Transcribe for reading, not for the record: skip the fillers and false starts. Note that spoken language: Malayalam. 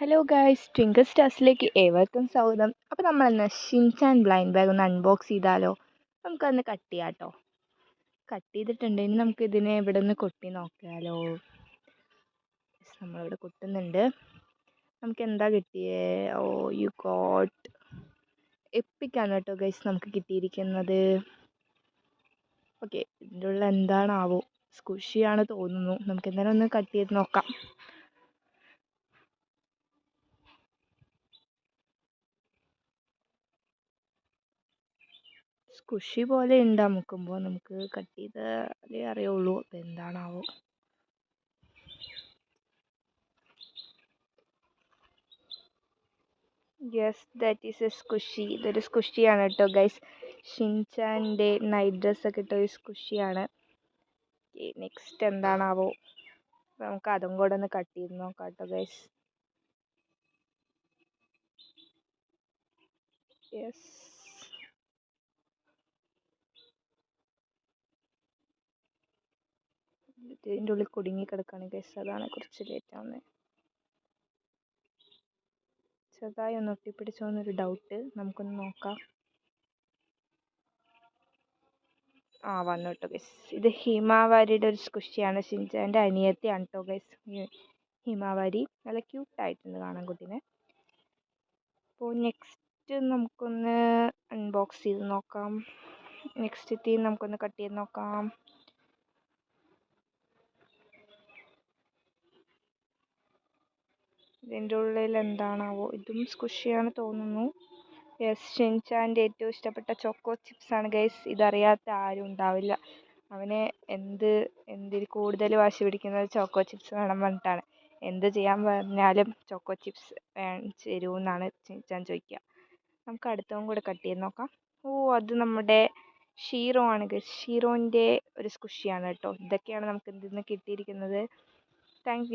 ഹലോ ഗായ്സ്, ട്വിങ്കിൾ സ്റ്റാർസിലേക്ക് ഏവർക്കും സ്വാഗതം. അപ്പോൾ നമ്മളെന്ന് ഷിൻചാൻ ബ്ലൈൻഡ് ബാഗ് ഒന്ന് അൺബോക്സ് ചെയ്താലോ? നമുക്കതൊന്ന് കട്ട് ചെയ്യാം കേട്ടോ. കട്ട് ചെയ്തിട്ടുണ്ട്. ഇനി നമുക്കിതിനെ ഇവിടെ നിന്ന് കൊട്ടി നോക്കിയാലോ? നമ്മളിവിടെ കൊട്ടുന്നുണ്ട്. നമുക്ക് എന്താ കിട്ടിയേ? ഓ യു ഗോട്ട് എപ്പിക്കാണ് കേട്ടോ ഗൈസ് നമുക്ക് കിട്ടിയിരിക്കുന്നത്. ഓക്കെ, ഇതിൻ്റെ ഉള്ളിൽ എന്താണാവോ? സ്കുഷിയാണ് തോന്നുന്നു. നമുക്ക് എന്തായാലും ഒന്ന് കട്ട് ചെയ്ത് നോക്കാം. സ്കുഷി പോലെ ഉണ്ട് അമുക്കുമ്പോൾ. നമുക്ക് കട്ട് ചെയ്താലേ അറിയുള്ളൂ അപ്പോൾ എന്താണാവോ. Yes, that is A squishy. ഇതൊരു സ്കുഷിയാണ് കേട്ടോ ഗൈസ്. ഷിൻചാൻ്റെ നൈറ്റ് ഡ്രസ്സൊക്കെ ഇട്ട ഒരു സ്കുഷിയാണ്. നെക്സ്റ്റ് എന്താണാവോ. നമുക്ക് അതും കൂടെ ഒന്ന് കട്ട് ചെയ്ത് നോക്കാം കേട്ടോ ഗൈസ്. യെസ്, ഇതിൻ്റെ ഉള്ളിൽ കുടുങ്ങി കിടക്കുകയാണ് ഗൈസ്. അതാണ് കുറച്ച് ലേറ്റ് ആവുന്നത്. ചെറുതായി ഒന്ന് ഒട്ടിപ്പിടിച്ചോ എന്നൊരു ഡൗട്ട്. നമുക്കൊന്ന് നോക്കാം. വന്നു കേട്ടോ ഗൈസ്. ഇത് ഹിമാവാരിയുടെ ഒരു സ്കുഷിയാണ്. ഷിൻചാൻ്റെ അനിയത്തിയാണ് കേട്ടോ ഗൈസ് ഹിമാവാരി. നല്ല ക്യൂട്ടായിട്ടുണ്ട് കാണാൻ കുട്ടീനെ. അപ്പോൾ നെക്സ്റ്റ് നമുക്കൊന്ന് അൺബോക്സ് ചെയ്ത് നോക്കാം. നെക്സ്റ്റ് തീം നമുക്കൊന്ന് കട്ട് ചെയ്ത് നോക്കാം. ഇതിൻ്റെ ഉള്ളിൽ എന്താണാവോ. ഇതും സ്കുഷിയാണ് തോന്നുന്നു. യെസ്, ഷിൻചാൻ്റെ ഏറ്റവും ഇഷ്ടപ്പെട്ട ചോക്കോ ചിപ്സാണ് ഗൈസ്. ഇതറിയാത്ത ആരും ഉണ്ടാവില്ല. അവന് എന്തിൽ കൂടുതൽ വാശി പിടിക്കുന്നത് ചോക്കോ ചിപ്സ് വേണം പറഞ്ഞിട്ടാണ്. എന്ത് ചെയ്യാൻ പറഞ്ഞാലും ചോക്കോ ചിപ്സ് തരുമെന്നാണ് ഷിൻചാൻ ചോദിക്കുക. നമുക്ക് അടുത്തതും കൂടെ കട്ട് ചെയ്ത് നോക്കാം. അത് നമ്മുടെ ഷീറോ ആണ് ഗൈസ്. ഷീറോൻ്റെ ഒരു സ്കുഷിയാണ് കേട്ടോ. ഇതൊക്കെയാണ് നമുക്ക് ഇതിൽ നിന്ന് കിട്ടിയിരിക്കുന്നത്. Thank you.